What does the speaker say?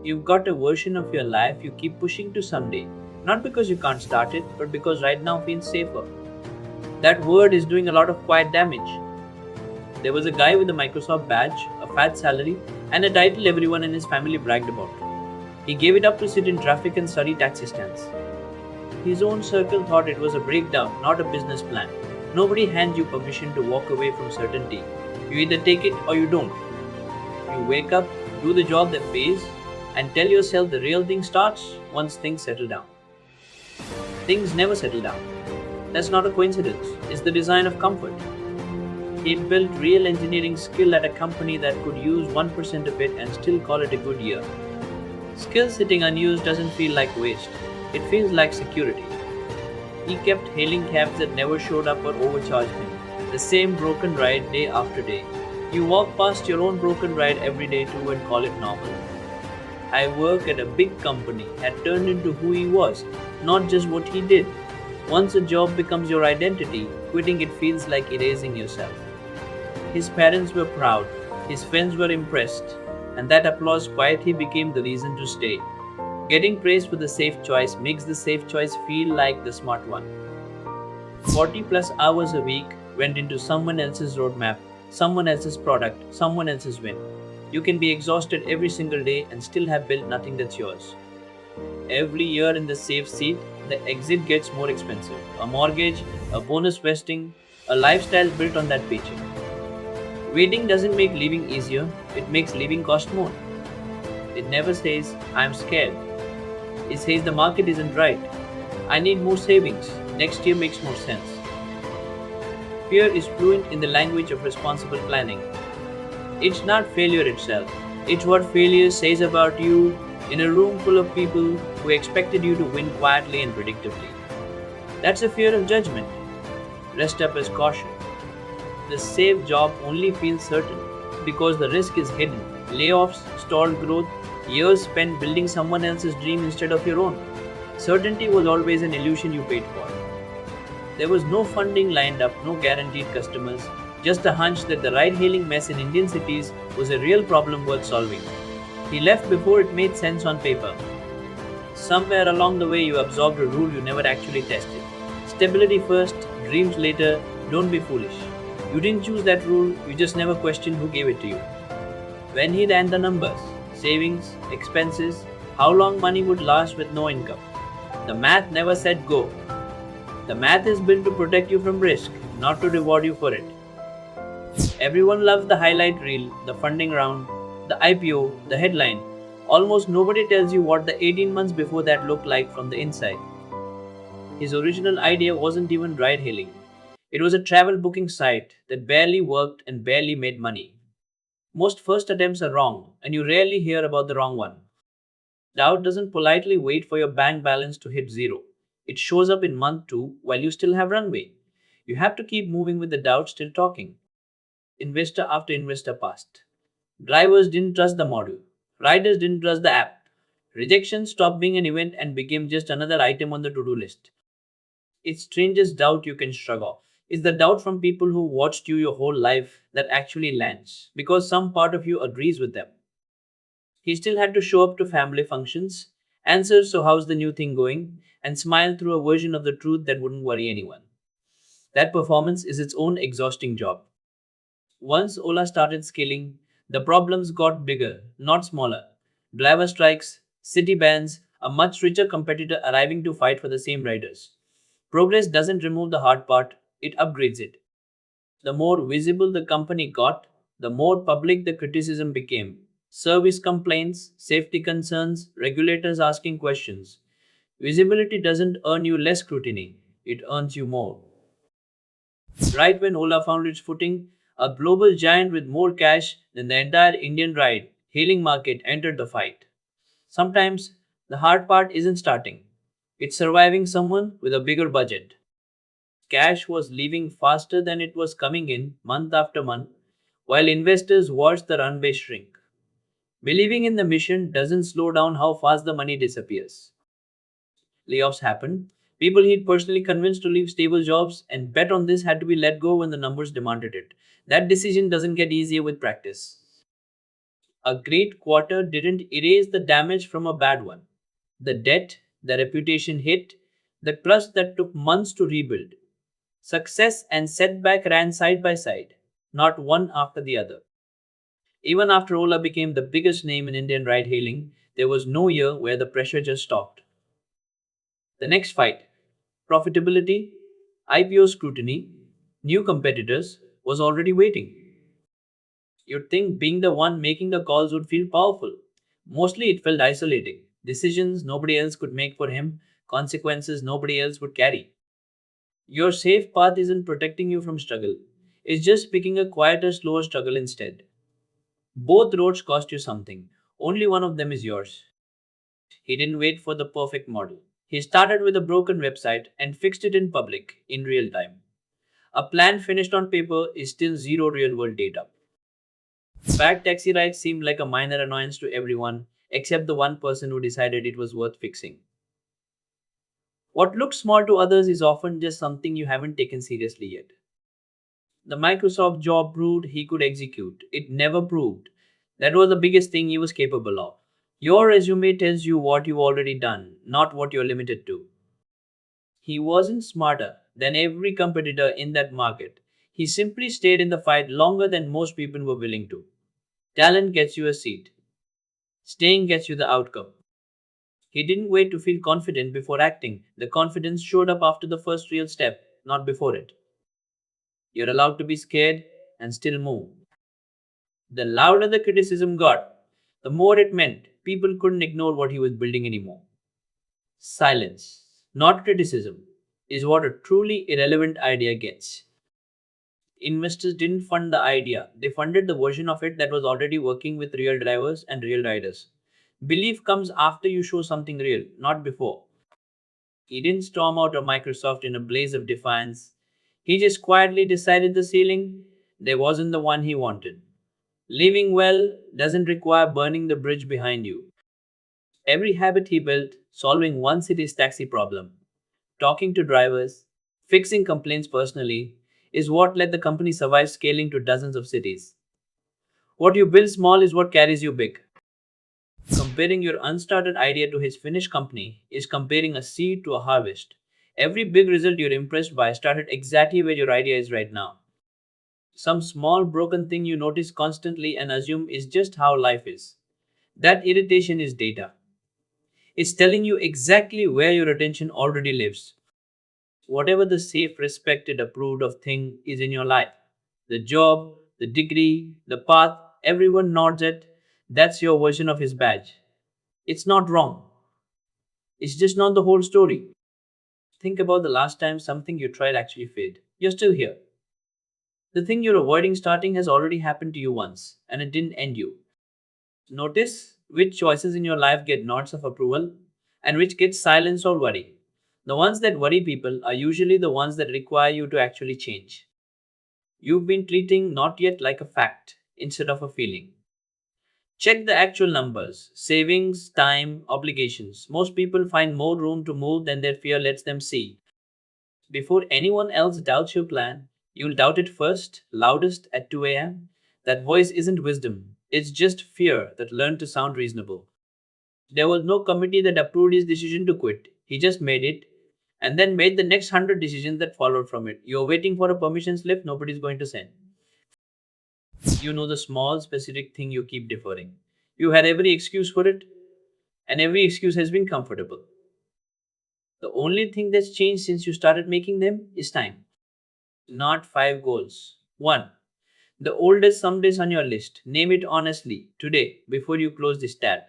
You've got a version of your life you keep pushing to someday, not because you can't start it, but because right now feels safer. That word is doing a lot of quiet damage. There was a guy with a Microsoft badge, a fat salary, and a title everyone in his family bragged about. He gave it up to sit in traffic and study taxi stands. His own circle thought it was a breakdown, not a business plan. Nobody hands you permission to walk away from certainty. You either take it or you don't. You wake up, do the job that pays, and tell yourself the real thing starts once things settle down. Things never settle down. That's not a coincidence, it's the design of comfort. He built real engineering skill at a company that could use 1% of it and still call it a good year. Skill sitting unused doesn't feel like waste, it feels like security. He kept hailing cabs that never showed up or overcharged him. The same broken ride day after day. You walk past your own broken ride every day too and call it normal. I work at a big company had turned into who he was, not just what he did. Once a job becomes your identity, quitting it feels like erasing yourself. His parents were proud, his friends were impressed, and that applause quietly became the reason to stay. Getting praised for the safe choice makes the safe choice feel like the smart one. 40 plus hours a week went into someone else's roadmap, someone else's product, someone else's win. You can be exhausted every single day and still have built nothing that's yours. Every year in the safe seat, the exit gets more expensive. A mortgage, a bonus vesting, a lifestyle built on that paycheck. Waiting doesn't make leaving easier, it makes leaving cost more. It never says, I'm scared. It says the market isn't right. I need more savings. Next year makes more sense. Fear is fluent in the language of responsible planning. It's not failure itself, it's what failure says about you in a room full of people who expected you to win quietly and predictably. That's a fear of judgment, dressed up as caution. The safe job only feels certain because the risk is hidden. Layoffs, stalled growth, years spent building someone else's dream instead of your own. Certainty was always an illusion you paid for. There was no funding lined up, no guaranteed customers, just a hunch that the ride hailing mess in Indian cities was a real problem worth solving. He left before it made sense on paper. Somewhere along the way, you absorbed a rule you never actually tested. Stability first, dreams later, don't be foolish. You didn't choose that rule, you just never questioned who gave it to you. When he ran the numbers, savings, expenses, how long money would last with no income, the math never said go. The math is built to protect you from risk, not to reward you for it. Everyone loves the highlight reel, the funding round, the IPO, the headline. Almost nobody tells you what the 18 months before that looked like from the inside. His original idea wasn't even ride hailing. It was a travel booking site that barely worked and barely made money. Most first attempts are wrong, and you rarely hear about the wrong one. Doubt doesn't politely wait for your bank balance to hit zero. It shows up in month two while you still have runway. You have to keep moving with the doubt still talking. Investor after investor passed. Drivers didn't trust the model. Riders didn't trust the app. Rejection stopped being an event and became just another item on the to do list. It's strangest doubt you can shrug off. It's the doubt from people who watched you your whole life that actually lands because some part of you agrees with them. He still had to show up to family functions, answer so how's the new thing going, and smile through a version of the truth that wouldn't worry anyone. That performance is its own exhausting job. Once Ola started scaling, the problems got bigger, not smaller. Driver strikes, city bans, a much richer competitor arriving to fight for the same riders. Progress doesn't remove the hard part, it upgrades it. The more visible the company got, the more public the criticism became. Service complaints, safety concerns, regulators asking questions. Visibility doesn't earn you less scrutiny, it earns you more. Right when Ola found its footing, a global giant with more cash than the entire Indian ride hailing market entered the fight. Sometimes the hard part isn't starting, it's surviving someone with a bigger budget. Cash was leaving faster than it was coming in month after month, while investors watched the runway shrink. Believing in the mission doesn't slow down how fast the money disappears. Layoffs happened. People he'd personally convinced to leave stable jobs and bet on this had to be let go when the numbers demanded it. That decision doesn't get easier with practice. A great quarter didn't erase the damage from a bad one. The debt, the reputation hit, the trust that took months to rebuild. Success and setback ran side by side, not one after the other. Even after Ola became the biggest name in Indian ride hailing, there was no year where the pressure just stopped. The next fight, profitability, IPO scrutiny, new competitors, was already waiting. You'd think being the one making the calls would feel powerful. Mostly it felt isolating. Decisions nobody else could make for him, consequences nobody else would carry. Your safe path isn't protecting you from struggle, it's just picking a quieter, slower struggle instead. Both roads cost you something, only one of them is yours. He didn't wait for the perfect model. He started with a broken website and fixed it in public, in real time. A plan finished on paper is still zero real world data. Bad taxi rides seemed like a minor annoyance to everyone except the one person who decided it was worth fixing. What looks small to others is often just something you haven't taken seriously yet. The Microsoft job proved he could execute. It never proved. That was the biggest thing he was capable of. Your resume tells you what you've already done, not what you're limited to. He wasn't smarter than every competitor in that market. He simply stayed in the fight longer than most people were willing to. Talent gets you a seat. Staying gets you the outcome. He didn't wait to feel confident before acting. The confidence showed up after the first real step, not before it. You're allowed to be scared and still move. The louder the criticism got, the more it meant people couldn't ignore what he was building anymore. Silence, not criticism, is what a truly irrelevant idea gets. Investors didn't fund the idea, they funded the version of it that was already working with real drivers and real riders. Belief comes after you show something real, not before. He didn't storm out of Microsoft in a blaze of defiance. He just quietly decided the ceiling there wasn't the one he wanted. Living well doesn't require burning the bridge behind you. Every habit he built, solving one city's taxi problem, talking to drivers, fixing complaints personally, is what let the company survive scaling to dozens of cities. What you build small is what carries you big. Comparing your unstarted idea to his finished company is comparing a seed to a harvest. Every big result you're impressed by started exactly where your idea is right now. Some small broken thing you notice constantly and assume is just how life is. That irritation is data. It's telling you exactly where your attention already lives. Whatever the safe, respected, approved of thing is in your life. The job, the degree, the path, everyone nods at. That's your version of his badge. It's not wrong. It's just not the whole story. Think about the last time something you tried actually failed. You're still here. The thing you're avoiding starting has already happened to you once, and it didn't end you. Notice which choices in your life get nods of approval and which get silence or worry. The ones that worry people are usually the ones that require you to actually change. You've been treating not yet like a fact instead of a feeling. Check the actual numbers savings, time, obligations. Most people find more room to move than their fear lets them see. Before anyone else doubts your plan, you'll doubt it first, loudest at 2 a.m. That voice isn't wisdom, it's just fear that learned to sound reasonable. There was no committee that approved his decision to quit. He just made it and then made the next 100 decisions that followed from it. You're waiting for a permission slip nobody's going to send. You know the small, specific thing you keep deferring. You had every excuse for it, and every excuse has been comfortable. The only thing that's changed since you started making them is time. Not five goals. One, the oldest somedays on your list. Name it honestly today before you close this tab.